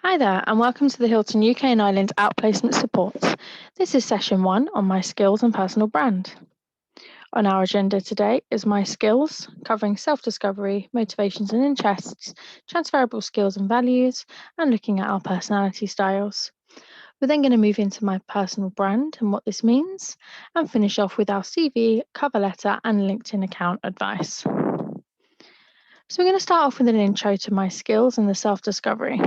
Hi there, and welcome to the Hilton UK&I Outplacement Support. This is session 1 on my skills and personal brand. On our agenda today is my skills, covering self-discovery, motivations and interests, transferable skills and values, and looking at our personality styles. We're then going to move into my personal brand and what this means, and finish off with our CV, cover letter, and LinkedIn account advice. So we're going to start off with an intro to my skills and the self-discovery.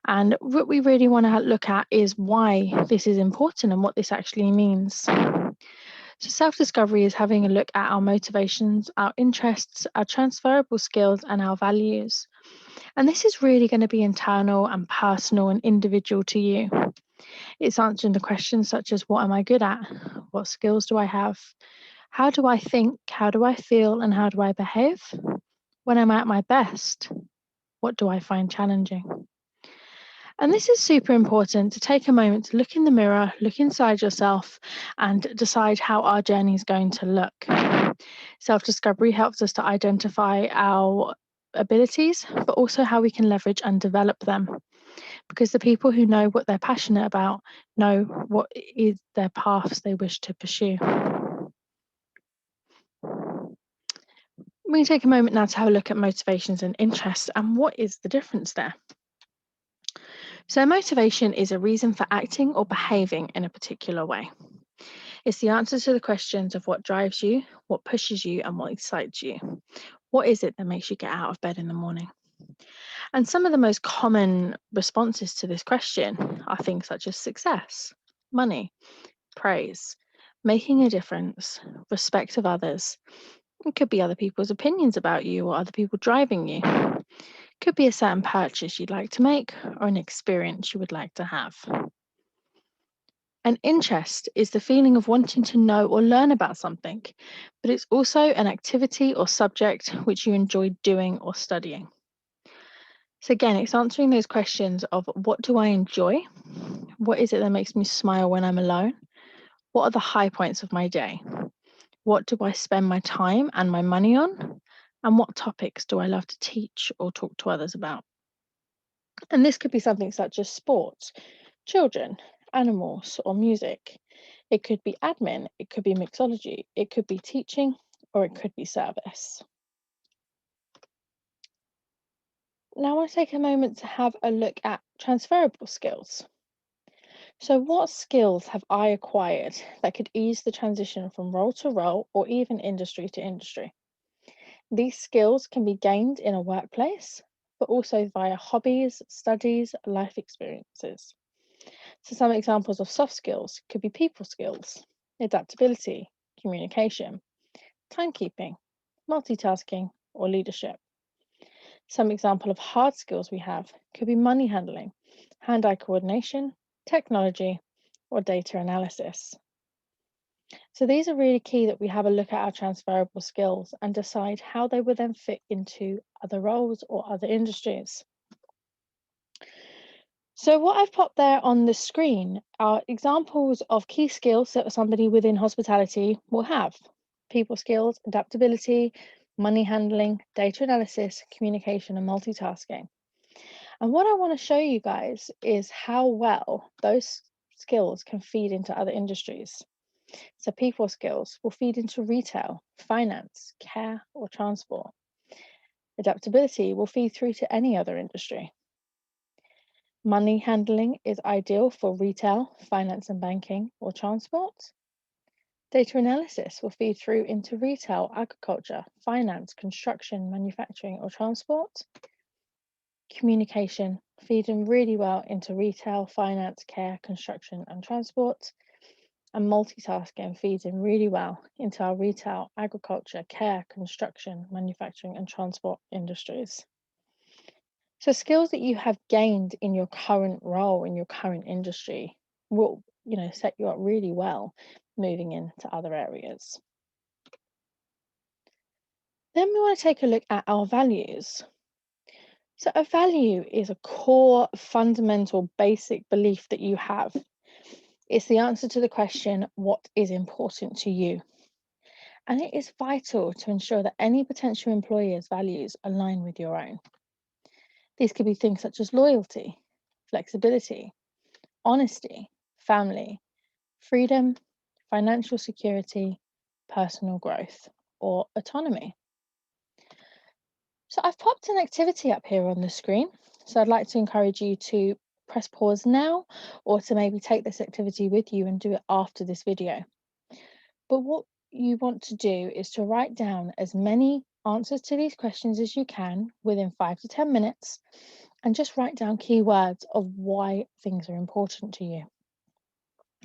And what we really want to look at is why this is important and what this actually means. So self-discovery is having a look at our motivations, our interests, our transferable skills, and our values. And this is really going to be internal and personal and individual to you. It's answering the questions such as, what am I good at? What skills do I have? How do I think? How do I feel? And how do I behave? When I'm at my best, what do I find challenging? And this is super important to take a moment to look in the mirror, look inside yourself, and decide how our journey is going to look. Self-discovery helps us to identify our abilities, but also how we can leverage and develop them. Because the people who know what they're passionate about know what is their paths they wish to pursue. We can take a moment now to have a look at motivations and interests and what is the difference there. So motivation is a reason for acting or behaving in a particular way. It's the answer to the questions of what drives you, what pushes you, and what excites you. What is it that makes you get out of bed in the morning? And some of the most common responses to this question are things such as success, money, praise, making a difference, respect of others. It could be other people's opinions about you or other people driving you. It could be a certain purchase you'd like to make or an experience you would like to have. An interest is the feeling of wanting to know or learn about something, but it's also an activity or subject which you enjoy doing or studying. So again, it's answering those questions of, what do I enjoy? What is it that makes me smile when I'm alone? What are the high points of my day? What do I spend my time and my money on? And what topics do I love to teach or talk to others about? And this could be something such as sports, children, animals, or music. It could be admin, it could be mixology, it could be teaching, or it could be service. Now I want to take a moment to have a look at transferable skills. So what skills have I acquired that could ease the transition from role to role or even industry to industry? These skills can be gained in a workplace, but also via hobbies, studies, life experiences. So some examples of soft skills could be people skills, adaptability, communication, timekeeping, multitasking, or leadership. Some example of hard skills we have could be money handling, hand-eye coordination, technology, or data analysis. So these are really key that we have a look at our transferable skills and decide how they would then fit into other roles or other industries. So what I've popped there on the screen are examples of key skills that somebody within hospitality will have. People skills, adaptability, money handling, data analysis, communication, and multitasking. And what I want to show you guys is how well those skills can feed into other industries. So people skills will feed into retail, finance, care, or transport. Adaptability will feed through to any other industry. Money handling is ideal for retail, finance and banking, or transport. Data analysis will feed through into retail, agriculture, finance, construction, manufacturing, or transport. Communication feeding really well into retail, finance, care, construction, and transport. And multitasking feeds in really well into our retail, agriculture, care, construction, manufacturing, and transport industries. So skills that you have gained in your current role, in your current industry, will set you up really well moving into other areas. Then we want to take a look at our values. So a value is a core, fundamental, basic belief that you have. It's the answer to the question, what is important to you? And it is vital to ensure that any potential employer's values align with your own. These could be things such as loyalty, flexibility, honesty, family, freedom, financial security, personal growth, or autonomy. So I've popped an activity up here on the screen. So I'd like to encourage you to press pause now, or to maybe take this activity with you and do it after this video. But what you want to do is to write down as many answers to these questions as you can within 5 to 10 minutes, and just write down keywords of why things are important to you.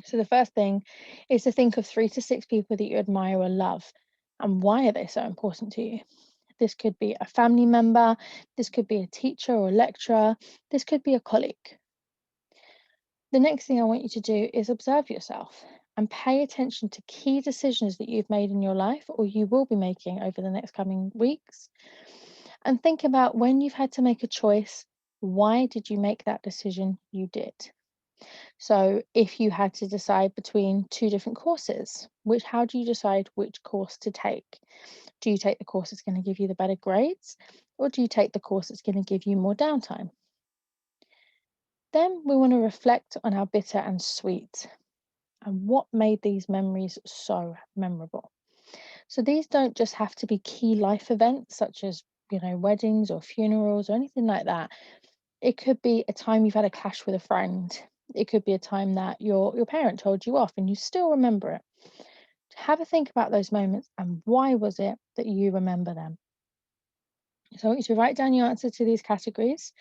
So the first thing is to think of 3 to 6 people that you admire or love, and why are they so important to you? This could be a family member, this could be a teacher or lecturer, this could be a colleague. The next thing I want you to do is observe yourself and pay attention to key decisions that you've made in your life or you will be making over the next coming weeks. And think about when you've had to make a choice, why did you make that decision you did? So if you had to decide between 2 different courses, how do you decide which course to take? Do you take the course that's going to give you the better grades, or do you take the course that's going to give you more downtime? Then we want to reflect on our bitter and sweet and what made these memories so memorable. So these don't just have to be key life events such as, weddings or funerals or anything like that. It could be a time you've had a clash with a friend. It could be a time that your parent told you off and you still remember it. Have a think about those moments and why was it that you remember them? So I want you to write down your answer to these categories.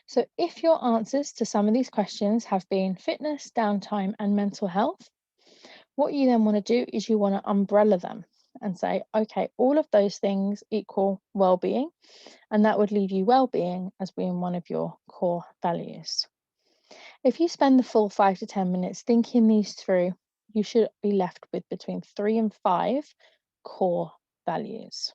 So if your answers to some of these questions have been fitness, downtime, and mental health, what you then want to do is you want to umbrella them and say, okay, all of those things equal well-being, and that would leave you well-being as being one of your core values. If you spend the full 5 to 10 minutes thinking these through, you should be left with between 3 and 5 core values.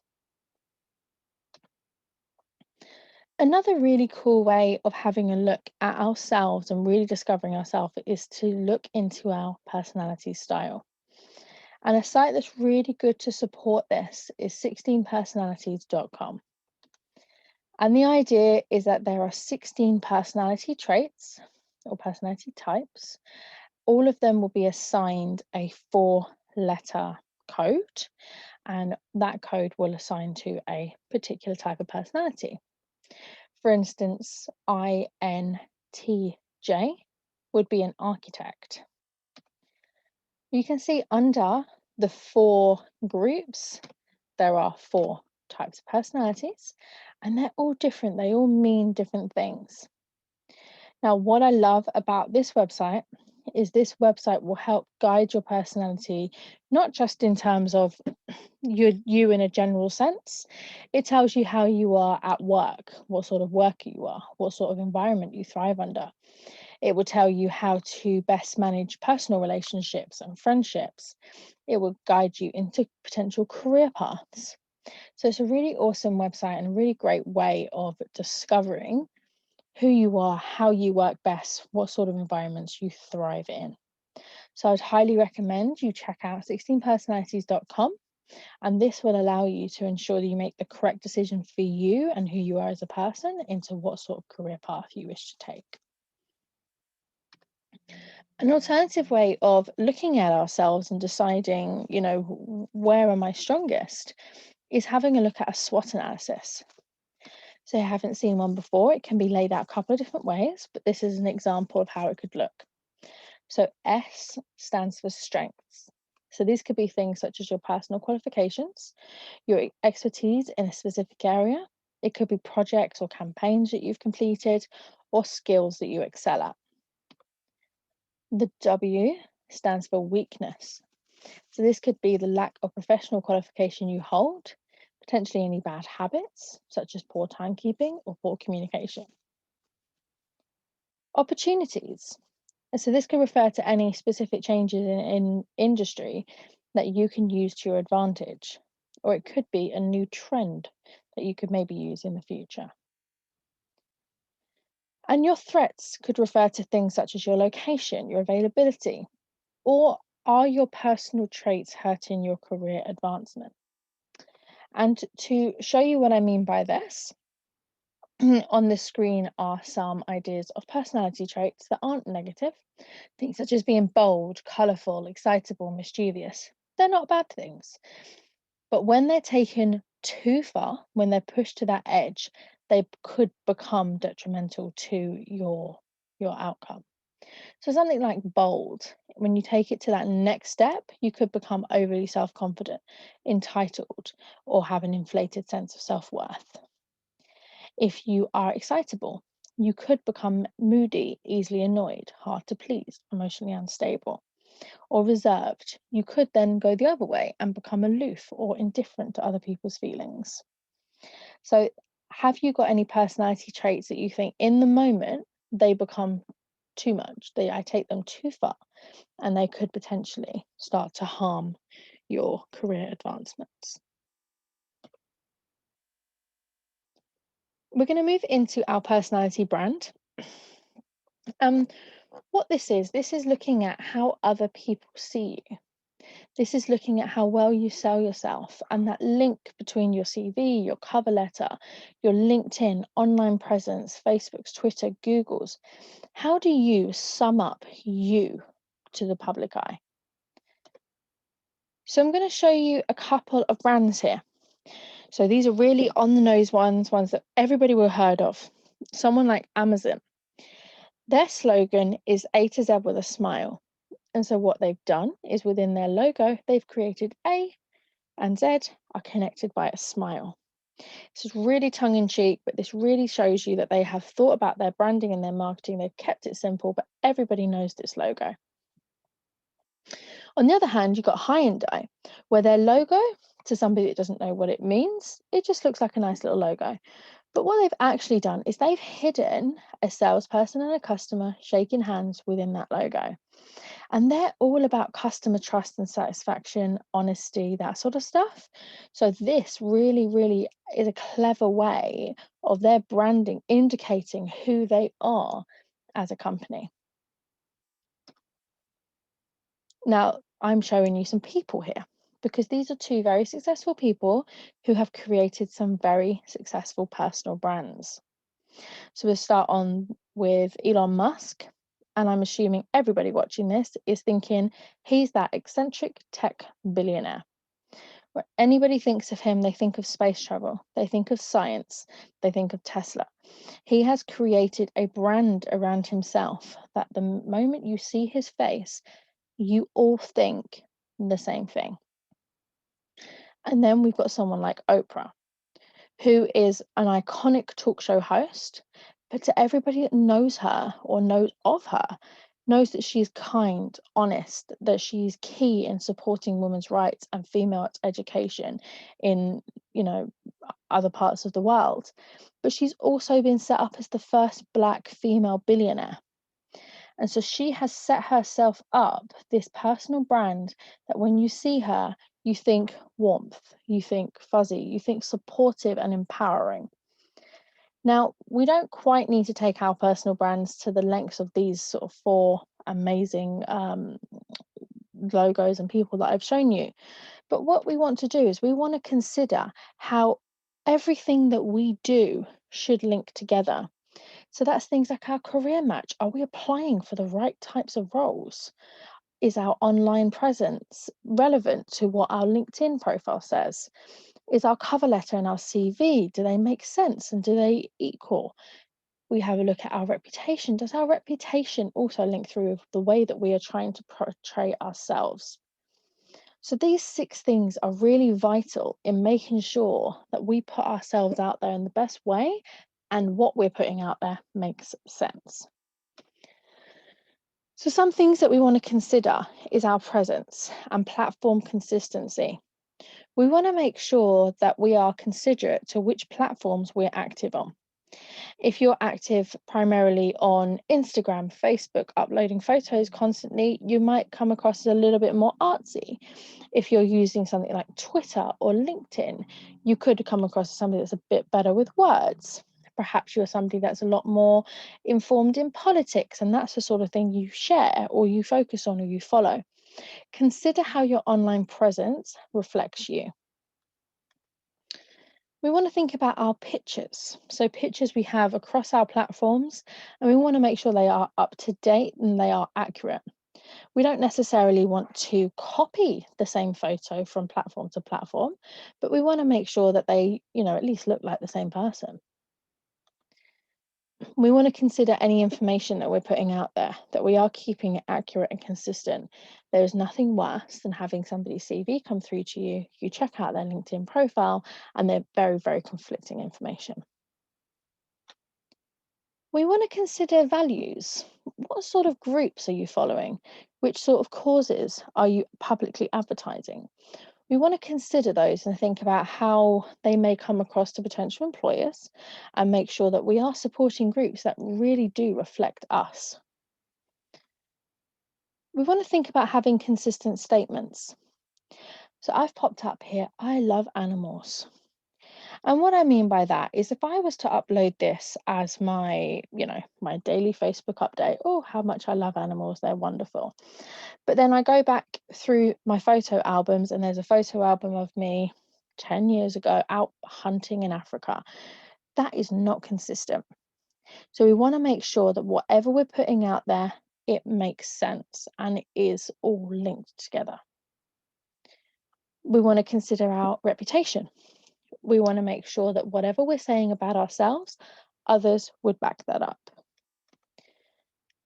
Another really cool way of having a look at ourselves and really discovering ourselves is to look into our personality style. And a site that's really good to support this is 16personalities.com. And the idea is that there are 16 personality traits or personality types. All of them will be assigned a 4-letter code, and that code will assign to a particular type of personality. For instance, INTJ would be an architect. You can see under the 4 groups, there are 4 types of personalities, and they're all different. They all mean different things. Now, what I love about this website is this website will help guide your personality, not just in terms of you in a general sense. It tells you how you are at work, what sort of worker you are, what sort of environment you thrive under. It will tell you how to best manage personal relationships and friendships. It will guide you into potential career paths. So it's a really awesome website and a really great way of discovering who you are, how you work best, what sort of environments you thrive in. So I'd highly recommend you check out 16personalities.com, and this will allow you to ensure that you make the correct decision for you and who you are as a person into what sort of career path you wish to take. An alternative way of looking at ourselves and deciding, where am I strongest, is having a look at a SWOT analysis. So I haven't seen one before. It can be laid out a couple of different ways, but this is an example of how it could look. So S stands for strengths. So these could be things such as your personal qualifications, your expertise in a specific area. It could be projects or campaigns that you've completed, or skills that you excel at. The W stands for weakness. So this could be the lack of professional qualification you hold, potentially any bad habits, such as poor timekeeping or poor communication. Opportunities. So this could refer to any specific changes in industry that you can use to your advantage, or it could be a new trend that you could maybe use in the future. And your threats could refer to things such as your location, your availability, or are your personal traits hurting your career advancement? And to show you what I mean by this, On the screen are some ideas of personality traits that aren't negative. Things such as being bold, colourful, excitable, mischievous. They're not bad things. But when they're taken too far, when they're pushed to that edge, they could become detrimental to your outcome. So something like bold, when you take it to that next step, you could become overly self-confident, entitled, or have an inflated sense of self-worth. If you are excitable, you could become moody, easily annoyed, hard to please, emotionally unstable, or reserved. You could then go the other way and become aloof or indifferent to other people's feelings. So, have you got any personality traits that you think in the moment they become too much? I take them too far and they could potentially start to harm your career advancements. We're going to move into our personality brand. Um, what this is looking at how other people see you. This is looking at how well you sell yourself and that link between your CV, your cover letter, your LinkedIn, online presence, Facebook's, Twitter, Google's. How do you sum up you to the public eye? So I'm going to show you a couple of brands here. So these are really on the nose ones that everybody will have heard of. Someone like Amazon. Their slogan is A to Z with a smile. And so what they've done is within their logo, they've created A and Z are connected by a smile. This is really tongue in cheek, but this really shows you that they have thought about their branding and their marketing. They've kept it simple, but everybody knows this logo. On the other hand, you've got Hyundai, where their logo, to somebody that doesn't know what it means, it just looks like a nice little logo. But what they've actually done is they've hidden a salesperson and a customer shaking hands within that logo. And they're all about customer trust and satisfaction, honesty, that sort of stuff. So this really, really is a clever way of their branding indicating who they are as a company. Now, I'm showing you some people here because these are two very successful people who have created some very successful personal brands. So we'll start on with Elon Musk. And I'm assuming everybody watching this is thinking he's that eccentric tech billionaire. Where anybody thinks of him, they think of space travel, they think of science, they think of Tesla. He has created a brand around himself that the moment you see his face, you all think the same thing. And then we've got someone like Oprah, who is an iconic talk show host, but to everybody that knows her or knows of her, knows that she's kind, honest, that she's key in supporting women's rights and female education in, other parts of the world. But she's also been set up as the first Black female billionaire. And so she has set herself up this personal brand that when you see her, you think warmth, you think fuzzy, you think supportive and empowering. Now, we don't quite need to take our personal brands to the lengths of these sort of four amazing logos and people that I've shown you. But what we want to do is we want to consider how everything that we do should link together. So that's things like our career match. Are we applying for the right types of roles? Is our online presence relevant to what our LinkedIn profile says? Is our cover letter and our CV, do they make sense and do they equal? We have a look at our reputation. Does our reputation also link through with the way that we are trying to portray ourselves? So these 6 things are really vital in making sure that we put ourselves out there in the best way and what we're putting out there makes sense. So some things that we want to consider is our presence and platform consistency. We want to make sure that we are considerate to which platforms we're active on. If you're active primarily on Instagram, Facebook, uploading photos constantly, you might come across as a little bit more artsy. If you're using something like Twitter or LinkedIn, you could come across as somebody that's a bit better with words. Perhaps you're somebody that's a lot more informed in politics, and that's the sort of thing you share or you focus on or you follow. Consider how your online presence reflects you. We want to think about our pictures. So, pictures we have across our platforms, and we want to make sure they are up to date and they are accurate. We don't necessarily want to copy the same photo from platform to platform, but we want to make sure that they, at least look like the same person. We want to consider any information that we're putting out there, that we are keeping it accurate and consistent. There's nothing worse than having somebody's CV come through to you, you check out their LinkedIn profile, and they're very, very conflicting information. We want to consider values. What sort of groups are you following? Which sort of causes are you publicly advertising? We want to consider those and think about how they may come across to potential employers and make sure that we are supporting groups that really do reflect us. We want to think about having consistent statements. So I've popped up here, I love animals. And what I mean by that is if I was to upload this as my daily Facebook update, oh, how much I love animals, they're wonderful. But then I go back through my photo albums and there's a photo album of me 10 years ago out hunting in Africa. That is not consistent. So we want to make sure that whatever we're putting out there, it makes sense and it is all linked together. We want to consider our reputation. We want to make sure that whatever we're saying about ourselves, others would back that up.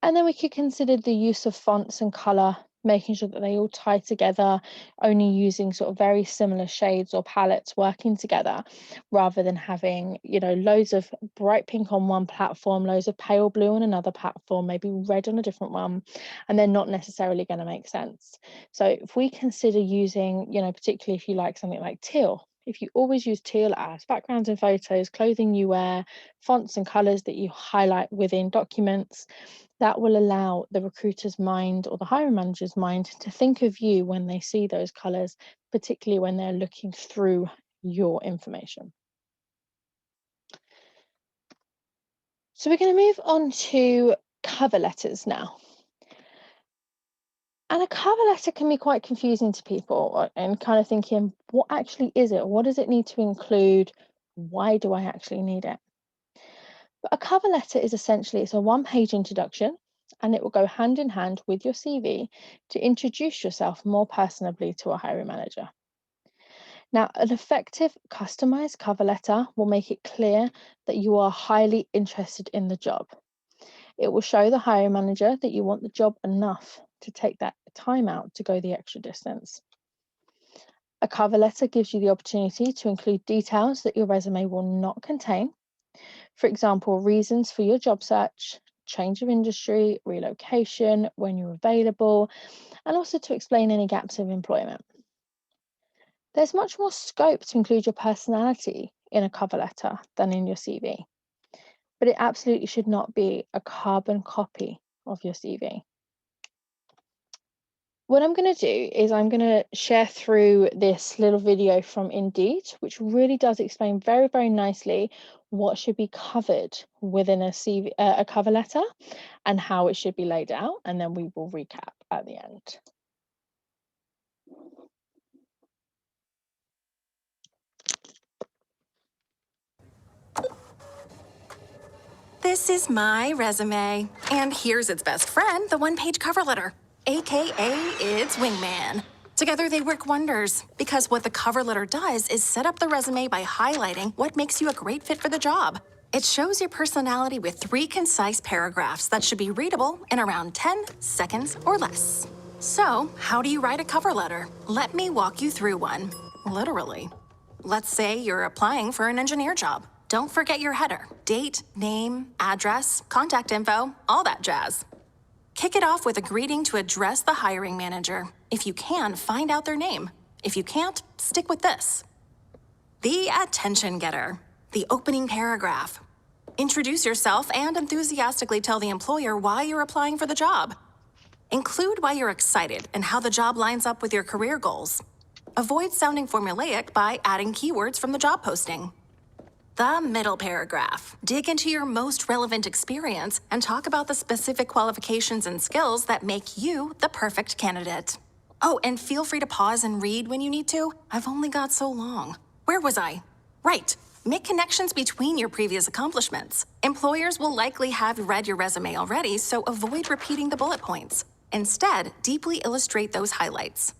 And then we could consider the use of fonts and colour, making sure that they all tie together, only using sort of very similar shades or palettes working together, rather than having, loads of bright pink on one platform, loads of pale blue on another platform, maybe red on a different one, and they're not necessarily going to make sense. So if we consider using, particularly if you like something like teal, if you always use teal as backgrounds in photos, clothing you wear, fonts and colours that you highlight within documents, that will allow the recruiter's mind or the hiring manager's mind to think of you when they see those colours, particularly when they're looking through your information. So we're going to move on to cover letters now. And a cover letter can be quite confusing to people and kind of thinking, what actually is it? What does it need to include? Why do I actually need it? But a cover letter is essentially, it's a one-page introduction, and it will go hand in hand with your CV to introduce yourself more personably to a hiring manager. Now, an effective customized cover letter will make it clear that you are highly interested in the job. It will show the hiring manager that you want the job enough to take that time out to go the extra distance. A cover letter gives you the opportunity to include details that your resume will not contain. For example, reasons for your job search, change of industry, relocation, when you're available, and also to explain any gaps of employment. There's much more scope to include your personality in a cover letter than in your CV, but it absolutely should not be a carbon copy of your CV. What I'm going to do is I'm going to share through this little video from Indeed, which really does explain very, very nicely what should be covered within a CV, a cover letter, and how it should be laid out, and then we will recap at the end. This is my resume, and here's its best friend, the one-page cover letter, aka its wingman. Together they work wonders, because what the cover letter does is set up the resume by highlighting what makes you a great fit for the job. It shows your personality with 3 concise paragraphs that should be readable in around 10 seconds or less. So, how do you write a cover letter? Let me walk you through one. Literally. Let's say you're applying for an engineer job. Don't forget your header. Date, name, address, contact info, all that jazz. Kick it off with a greeting to address the hiring manager. If you can, find out their name. If you can't, stick with this. The attention getter. The opening paragraph. Introduce yourself and enthusiastically tell the employer why you're applying for the job. Include why you're excited and how the job lines up with your career goals. Avoid sounding formulaic by adding keywords from the job posting. The middle paragraph. Dig into your most relevant experience and talk about the specific qualifications and skills that make you the perfect candidate. Oh, and feel free to pause and read when you need to. I've only got so long. Where was I? Right. Make connections between your previous accomplishments. Employers will likely have read your resume already, so avoid repeating the bullet points. Instead, deeply illustrate those highlights.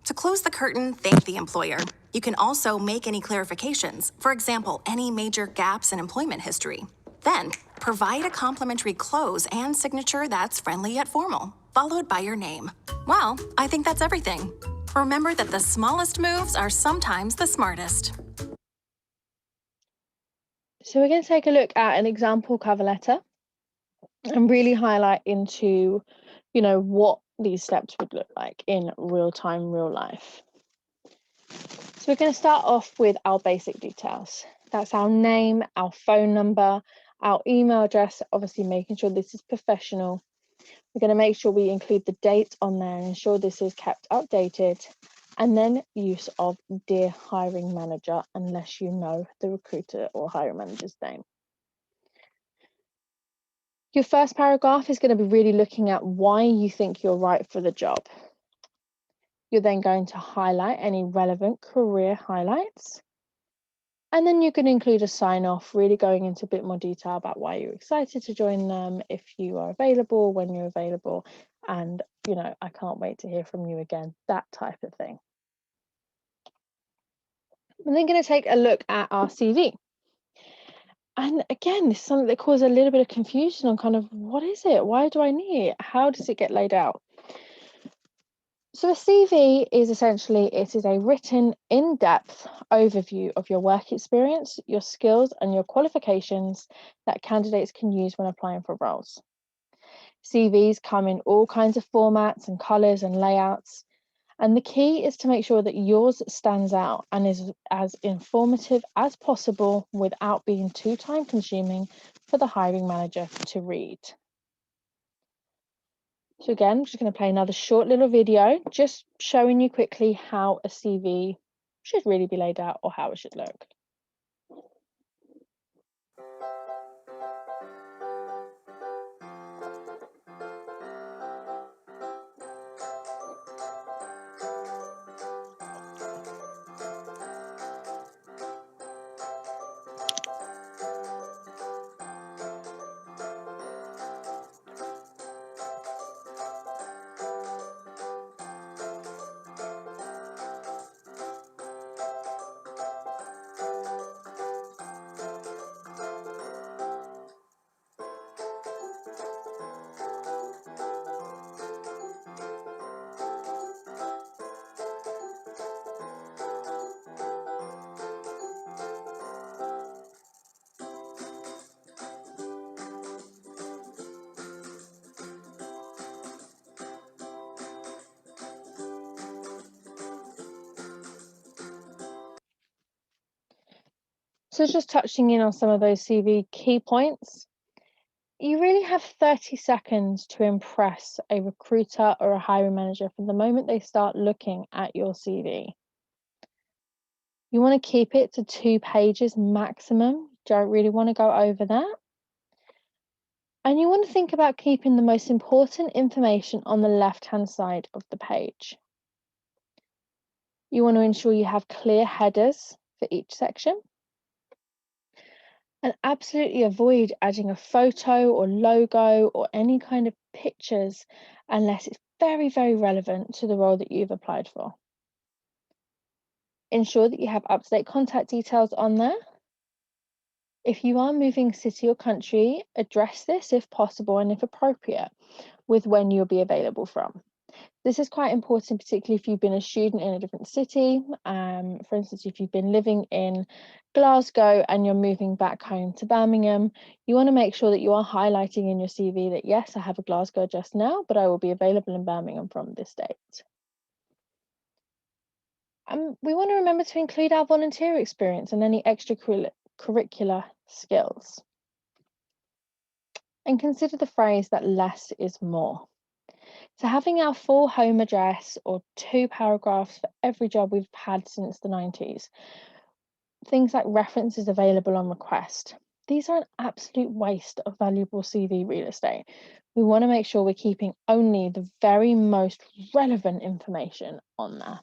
To close the curtain, thank the employer. You can also make any clarifications, for example, any major gaps in employment history. Then, provide a complimentary close and signature that's friendly yet formal, followed by your name. Well, I think that's everything. Remember that the smallest moves are sometimes the smartest. So we're going to take a look at an example cover letter and really highlight into, what these steps would look like in real time, real life. So we're going to start off with our basic details. That's our name, our phone number, our email address, obviously making sure this is professional. We're going to make sure we include the date on there and ensure this is kept updated. And then use of dear hiring manager, unless you know the recruiter or hiring manager's name. Your first paragraph is going to be really looking at why you think you're right for the job. You're then going to highlight any relevant career highlights. And then you can include a sign off, really going into a bit more detail about why you're excited to join them, if you are available, when you're available, and, I can't wait to hear from you again, that type of thing. I'm then going to take a look at our CV. And again, this is something that causes a little bit of confusion on kind of what is it? Why do I need it? How does it get laid out? So a CV is essentially, it is a written in-depth overview of your work experience, your skills and your qualifications that candidates can use when applying for roles. CVs come in all kinds of formats and colours and layouts. And the key is to make sure that yours stands out and is as informative as possible without being too time consuming for the hiring manager to read. So again, I'm just going to play another short little video, just showing you quickly how a CV should really be laid out or how it should look. So just touching in on some of those CV key points, you really have 30 seconds to impress a recruiter or a hiring manager from the moment they start looking at your CV. You want to keep it to 2 pages maximum. You don't really want to go over that. And you want to think about keeping the most important information on the left-hand side of the page. You want to ensure you have clear headers for each section. And absolutely avoid adding a photo or logo or any kind of pictures unless it's very, very relevant to the role that you've applied for. Ensure that you have up-to-date contact details on there. If you are moving city or country, address this if possible and if appropriate with when you'll be available from. This is quite important, particularly if you've been a student in a different city. For instance, if you've been living in Glasgow and you're moving back home to Birmingham, you want to make sure that you are highlighting in your CV that, yes, I have a Glasgow address now, but I will be available in Birmingham from this date. We want to remember to include our volunteer experience and any extracurricular skills. And consider the phrase that less is more. So having our full home address or 2 paragraphs for every job we've had since the 90s. Things like references available on request. These are an absolute waste of valuable CV real estate. We want to make sure we're keeping only the very most relevant information on there.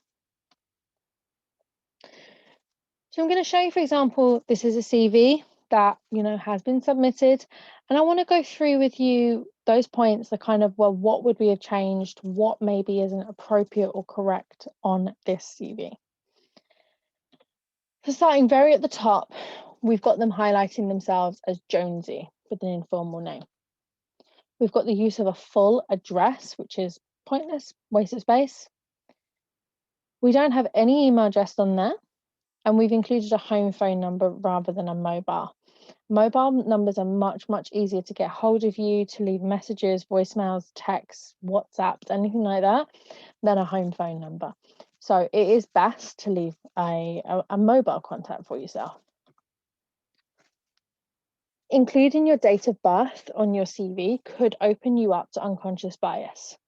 So I'm going to show you, for example, this is a CV that, has been submitted. And I want to go through with you those points, the kind of, well, what would we have changed? What maybe isn't appropriate or correct on this CV? So starting very at the top, we've got them highlighting themselves as Jonesy with an informal name. We've got the use of a full address, which is pointless, waste of space. We don't have any email address on there, and we've included a home phone number rather than a mobile. Mobile numbers are much, much easier to get hold of you, to leave messages, voicemails, texts, WhatsApps, anything like that, than a home phone number. So it is best to leave a mobile contact for yourself. Including your date of birth on your CV could open you up to unconscious bias.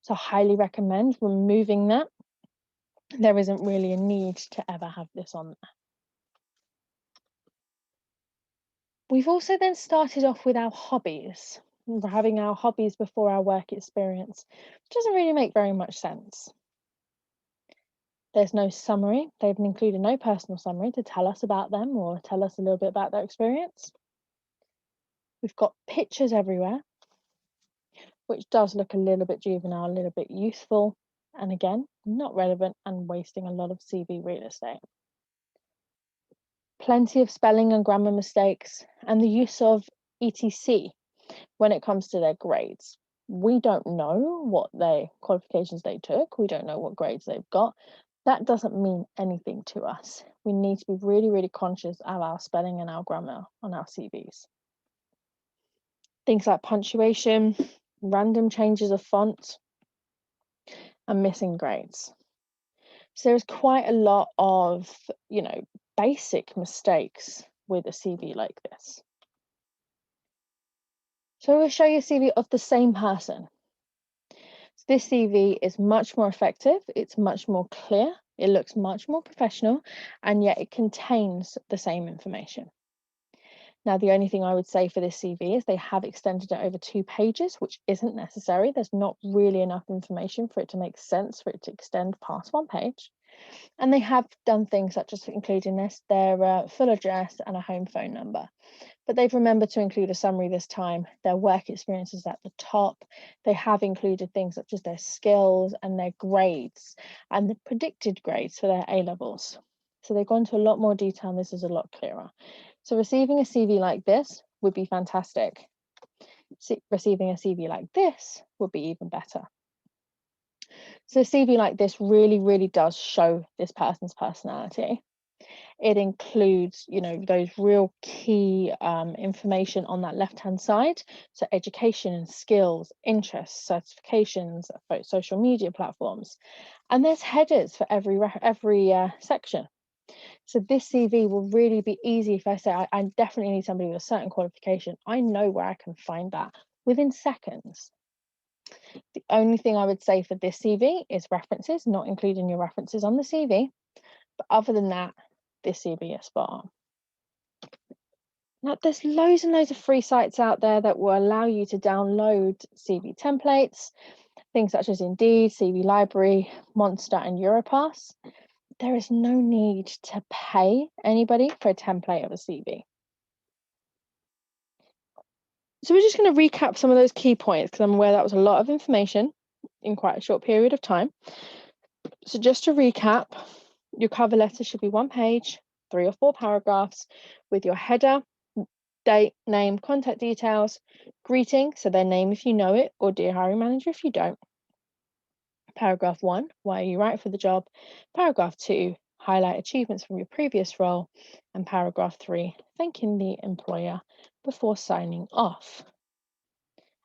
So I highly recommend removing that. There isn't really a need to ever have this on there. We've also then started off with our hobbies. We're having our hobbies before our work experience, which doesn't really make very much sense. There's no summary. They've included no personal summary to tell us about them or tell us a little bit about their experience. We've got pictures everywhere, which does look a little bit juvenile, a little bit youthful, and again, not relevant and wasting a lot of CV real estate. Plenty of spelling and grammar mistakes, and the use of ETC when it comes to their grades. We don't know what qualifications they took. We don't know what grades they've got. That doesn't mean anything to us. We need to be really, really conscious of our spelling and our grammar on our CVs. Things like punctuation, random changes of font, and missing grades. So there's quite a lot of, basic mistakes with a CV like this. So we'll show you a CV of the same person. So this CV is much more effective. It's much more clear. It looks much more professional, and yet it contains the same information. Now, the only thing I would say for this CV is they have extended it over 2 pages, which isn't necessary. There's not really enough information for it to make sense for it to extend past 1 page. And they have done things such as including their full address and a home phone number. But they've remembered to include a summary this time. Their work experience is at the top. They have included things such as their skills and their grades and the predicted grades for their A-levels. So they've gone to a lot more detail, and this is a lot clearer. So receiving a CV like this would be fantastic. Receiving a CV like this would be even better. So a CV like this really, really does show this person's personality. It includes, those real key information on that left-hand side. So education and skills, interests, certifications, social media platforms. And there's headers for every section. So this CV will really be easy. If I say, I definitely need somebody with a certain qualification, I know where I can find that within seconds. The only thing I would say for this CV is references, not including your references on the CV. But other than that, this CV is spot on. Now, there's loads and loads of free sites out there that will allow you to download CV templates, things such as Indeed, CV Library, Monster, and Europass. There is no need to pay anybody for a template of a CV. So we're just going to recap some of those key points because I'm aware that was a lot of information in quite a short period of time. So just to recap, your cover letter should be 1 page, 3 or 4 paragraphs with your header, date, name, contact details, greeting, so their name if you know it, or dear hiring manager if you don't. Paragraph 1, why are you right for the job? Paragraph 2, highlight achievements from your previous role. And paragraph 3, thanking the employer before signing off.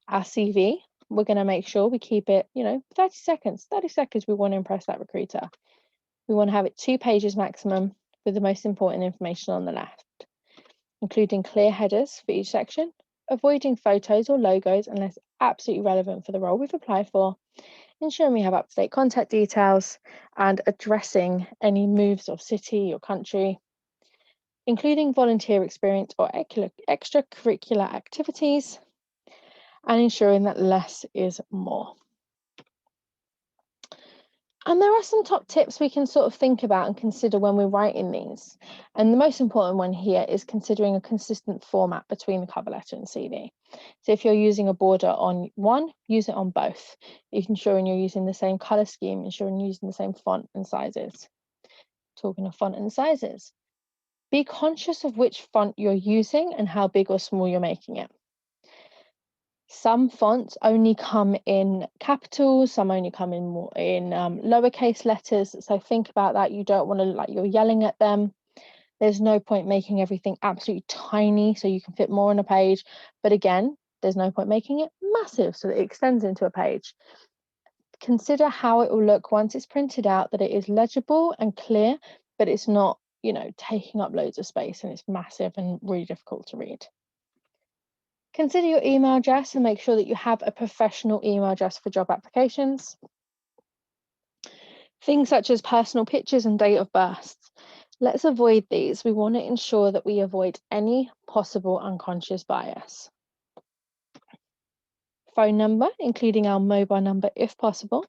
Our CV, we're going to make sure we keep it, 30 seconds. 30 seconds, we want to impress that recruiter. We want to have it 2 pages maximum with the most important information on the left, including clear headers for each section, avoiding photos or logos unless absolutely relevant for the role we've applied for, ensuring we have up-to-date contact details, and addressing any moves of city or country, including volunteer experience or extracurricular activities, and ensuring that less is more. And there are some top tips we can sort of think about and consider when we're writing these. And the most important one here is considering a consistent format between the cover letter and CV. So if you're using a border on one, use it on both. Ensuring you're using the same color scheme, ensuring you're using the same font and sizes. Talking of font and sizes, be conscious of which font you're using and how big or small you're making it. Some fonts only come in capitals, some only come in more in lowercase letters. So think about that. You don't want to look like you're yelling at them. There's no point making everything absolutely tiny so you can fit more on a page. But again, there's no point making it massive so that it extends into a page. Consider how it will look once it's printed out, that it is legible and clear, but it's not, taking up loads of space and it's massive and really difficult to read. Consider your email address and make sure that you have a professional email address for job applications. Things such as personal pictures and date of birth. Let's avoid these. We want to ensure that we avoid any possible unconscious bias. Phone number, including our mobile number if possible.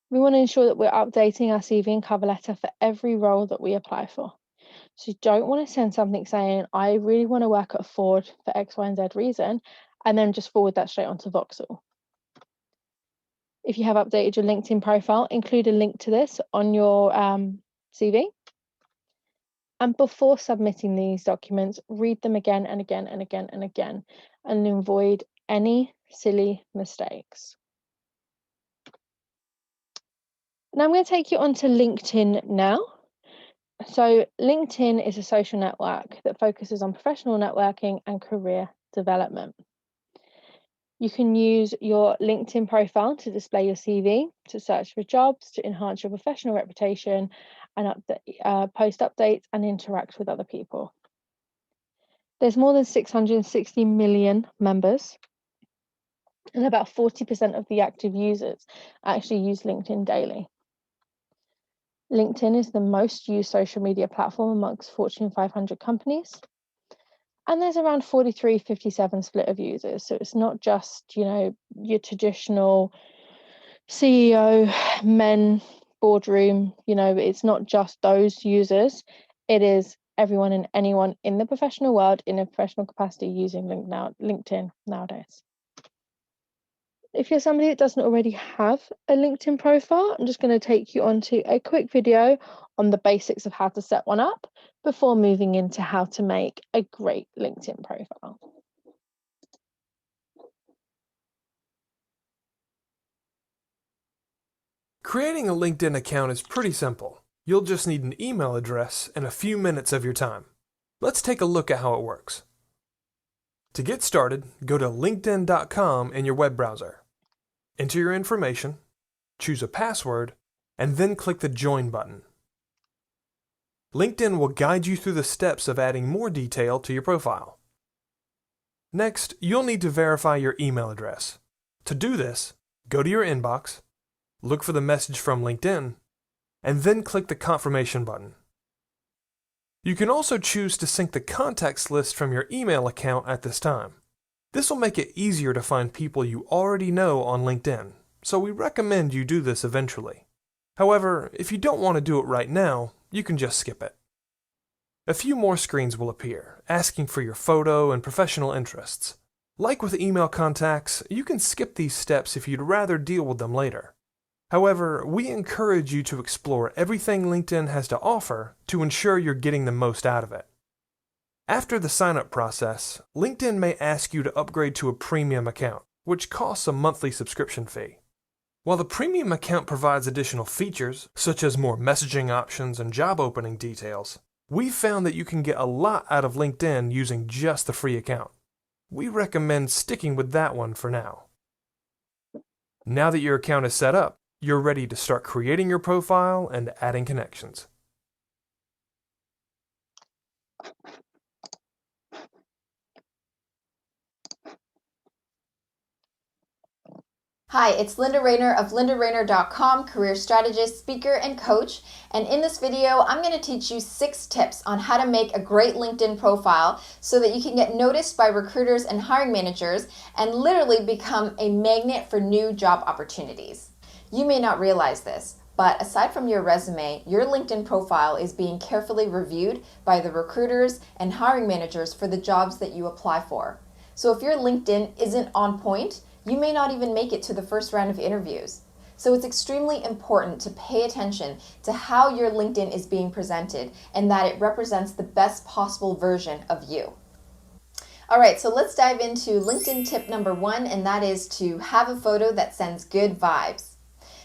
We want to ensure that we're updating our CV and cover letter for every role that we apply for. So you don't want to send something saying, I really want to work at Ford for X, Y, and Z reason, and then just forward that straight onto Vauxhall. If you have updated your LinkedIn profile, include a link to this on your CV. And before submitting these documents, read them again and again and again and again, and avoid any silly mistakes. Now I'm going to take you onto LinkedIn now. So LinkedIn is a social network that focuses on professional networking and career development. You can use your LinkedIn profile to display your CV, to search for jobs, to enhance your professional reputation, and post updates and interact with other people. There's more than 660 million members, and about 40% of the active users actually use LinkedIn daily. LinkedIn is the most used social media platform amongst Fortune 500 companies. And there's around 43-57 split of users. So it's not just, your traditional CEO, men, boardroom, it's not just those users. It is everyone and anyone in the professional world in a professional capacity using LinkedIn nowadays. If you're somebody that doesn't already have a LinkedIn profile, I'm just going to take you onto a quick video on the basics of how to set one up before moving into how to make a great LinkedIn profile. Creating a LinkedIn account is pretty simple. You'll just need an email address and a few minutes of your time. Let's take a look at how it works. To get started, go to linkedin.com in your web browser. Enter your information, choose a password, and then click the Join button. LinkedIn will guide you through the steps of adding more detail to your profile. Next, you'll need to verify your email address. To do this, go to your inbox, look for the message from LinkedIn, and then click the confirmation button. You can also choose to sync the contacts list from your email account at this time. This will make it easier to find people you already know on LinkedIn, so we recommend you do this eventually. However, if you don't want to do it right now, you can just skip it. A few more screens will appear, asking for your photo and professional interests. Like with email contacts, you can skip these steps if you'd rather deal with them later. However, we encourage you to explore everything LinkedIn has to offer to ensure you're getting the most out of it. After the sign-up process, LinkedIn may ask you to upgrade to a premium account, which costs a monthly subscription fee. While the premium account provides additional features, such as more messaging options and job opening details, we've found that you can get a lot out of LinkedIn using just the free account. We recommend sticking with that one for now. Now that your account is set up, you're ready to start creating your profile and adding connections. Hi, it's Linda Rayner of lindarayner.com, career strategist, speaker, and coach. And in this video, I'm going to teach you 6 tips on how to make a great LinkedIn profile so that you can get noticed by recruiters and hiring managers and literally become a magnet for new job opportunities. You may not realize this, but aside from your resume, your LinkedIn profile is being carefully reviewed by the recruiters and hiring managers for the jobs that you apply for. So if your LinkedIn isn't on point, you may not even make it to the first round of interviews. So it's extremely important to pay attention to how your LinkedIn is being presented and that it represents the best possible version of you. All right, so let's dive into LinkedIn tip number 1, and that is to have a photo that sends good vibes.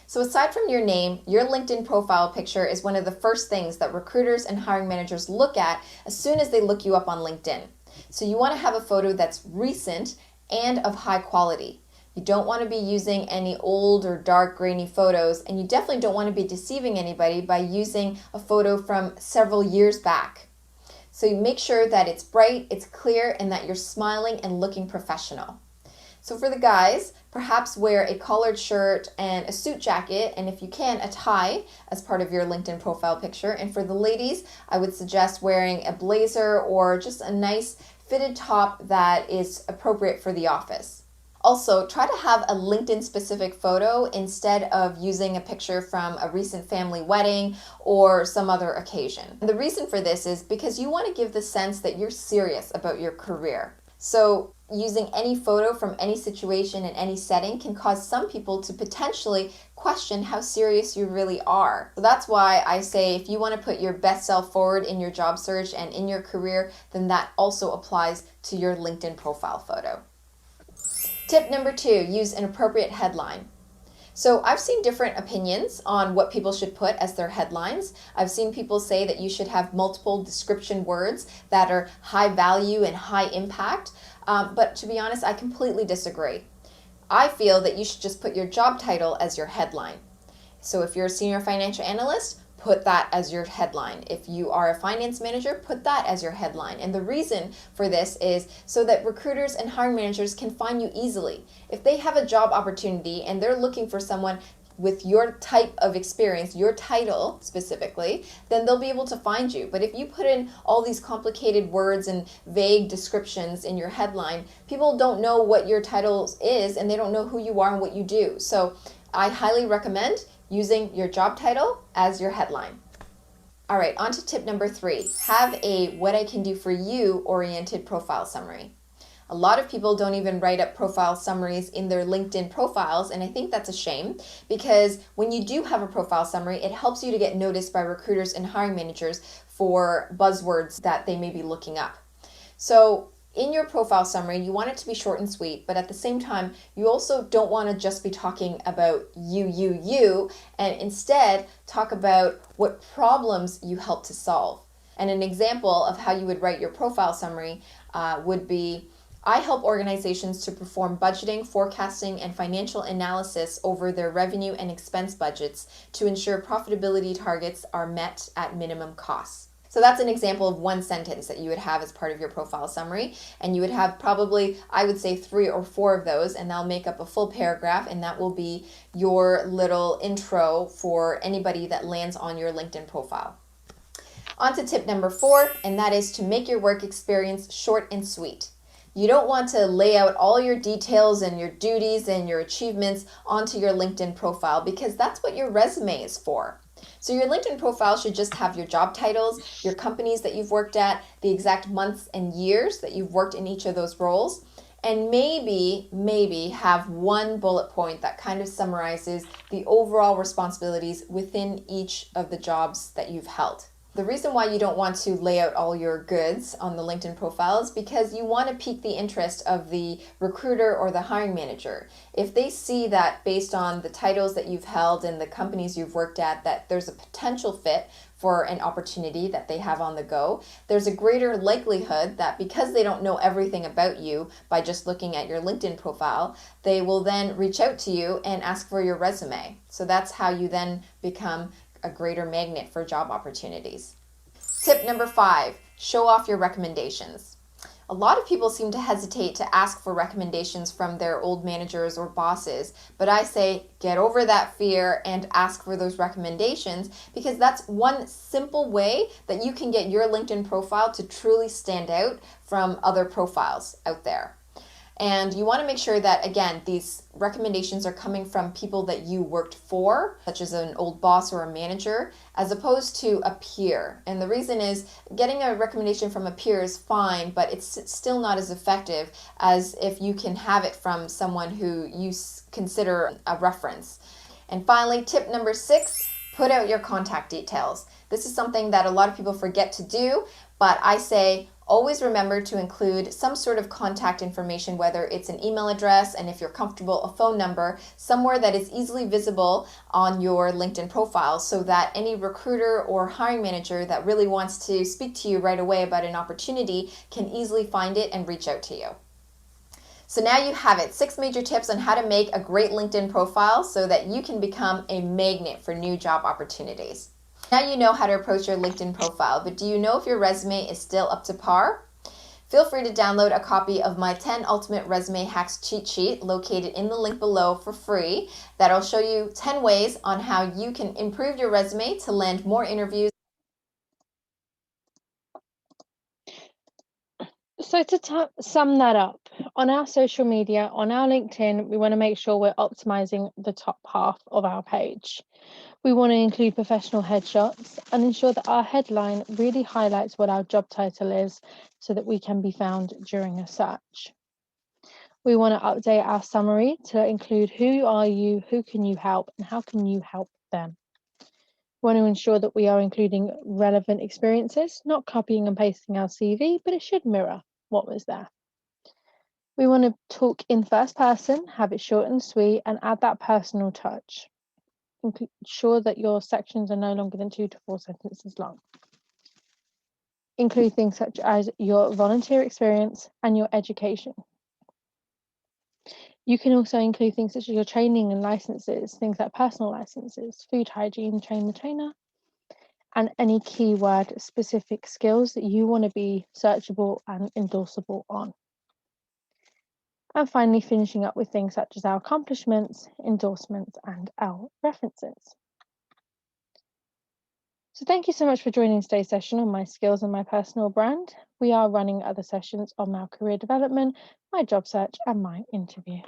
So aside from your name, your LinkedIn profile picture is one of the first things that recruiters and hiring managers look at as soon as they look you up on LinkedIn. So you want to have a photo that's recent and of high quality. You don't want to be using any old or dark grainy photos, and you definitely don't want to be deceiving anybody by using a photo from several years back. So you make sure that it's bright, it's clear, and that you're smiling and looking professional. So for the guys, perhaps wear a collared shirt and a suit jacket, and if you can, a tie as part of your LinkedIn profile picture. And for the ladies, I would suggest wearing a blazer or just a nice fitted top that is appropriate for the office. Also, try to have a LinkedIn specific photo instead of using a picture from a recent family wedding or some other occasion. And the reason for this is because you want to give the sense that you're serious about your career. So using any photo from any situation in any setting can cause some people to potentially question how serious you really are. So that's why I say if you want to put your best self forward in your job search and in your career, then that also applies to your LinkedIn profile photo. Tip number 2, use an appropriate headline. So I've seen different opinions on what people should put as their headlines. I've seen people say that you should have multiple description words that are high value and high impact, but to be honest, I completely disagree. I feel that you should just put your job title as your headline. So if you're a senior financial analyst, put that as your headline. If you are a finance manager, put that as your headline. And the reason for this is so that recruiters and hiring managers can find you easily. If they have a job opportunity and they're looking for someone with your type of experience, your title specifically, then they'll be able to find you. But if you put in all these complicated words and vague descriptions in your headline, people don't know what your title is and they don't know who you are and what you do. So I highly recommend using your job title as your headline. All right, on to tip number 3. Have a what I can do for you oriented profile summary. A lot of people don't even write up profile summaries in their LinkedIn profiles, and I think that's a shame because when you do have a profile summary, it helps you to get noticed by recruiters and hiring managers for buzzwords that they may be looking up. So in your profile summary, you want it to be short and sweet, but at the same time, you also don't want to just be talking about you, and instead talk about what problems you help to solve. And an example of how you would write your profile summary would be, I help organizations to perform budgeting, forecasting, and financial analysis over their revenue and expense budgets to ensure profitability targets are met at minimum costs. So that's an example of one sentence that you would have as part of your profile summary, and you would have probably, I would say, 3 or 4 of those, and that'll make up a full paragraph, and that will be your little intro for anybody that lands on your LinkedIn profile. On to tip number 4, and that is to make your work experience short and sweet. You don't want to lay out all your details and your duties and your achievements onto your LinkedIn profile because that's what your resume is for. So your LinkedIn profile should just have your job titles, your companies that you've worked at, the exact months and years that you've worked in each of those roles, and maybe have one bullet point that kind of summarizes the overall responsibilities within each of the jobs that you've held. The reason why you don't want to lay out all your goods on the LinkedIn profile is because you want to pique the interest of the recruiter or the hiring manager. If they see that based on the titles that you've held and the companies you've worked at, that there's a potential fit for an opportunity that they have on the go, there's a greater likelihood that because they don't know everything about you by just looking at your LinkedIn profile, they will then reach out to you and ask for your resume. So that's how you then become a greater magnet for job opportunities. Tip number 5, show off your recommendations. A lot of people seem to hesitate to ask for recommendations from their old managers or bosses, but I say get over that fear and ask for those recommendations because that's one simple way that you can get your LinkedIn profile to truly stand out from other profiles out there. And you want to make sure that, again, these recommendations are coming from people that you worked for, such as an old boss or a manager, as opposed to a peer. And the reason is getting a recommendation from a peer is fine, but it's still not as effective as if you can have it from someone who you consider a reference. And finally, tip number 6, put out your contact details. This is something that a lot of people forget to do, but I say always remember to include some sort of contact information, whether it's an email address, and if you're comfortable, a phone number, somewhere that is easily visible on your LinkedIn profile so that any recruiter or hiring manager that really wants to speak to you right away about an opportunity can easily find it and reach out to you. So now you have it, 6 major tips on how to make a great LinkedIn profile so that you can become a magnet for new job opportunities. Now you know how to approach your LinkedIn profile, but do you know if your resume is still up to par? Feel free to download a copy of my 10 Ultimate Resume Hacks cheat sheet located in the link below for free. That'll show you 10 ways on how you can improve your resume to land more interviews. So to sum that up, on our social media, on our LinkedIn, we want to make sure we're optimizing the top half of our page. We want to include professional headshots and ensure that our headline really highlights what our job title is so that we can be found during a search. We want to update our summary to include who are you, who can you help, and how can you help them. We want to ensure that we are including relevant experiences, not copying and pasting our CV, but it should mirror what was there. We want to talk in first person, have it short and sweet, and add that personal touch. Ensure that your sections are no longer than 2 to 4 sentences long. Include things such as your volunteer experience and your education. You can also include things such as your training and licenses, things like personal licenses, food hygiene, train the trainer, and any keyword specific skills that you want to be searchable and endorsable on. And finally, finishing up with things such as our accomplishments, endorsements, and our references. So thank you so much for joining today's session on my skills and my personal brand. We are running other sessions on our career development, my job search, and my interview.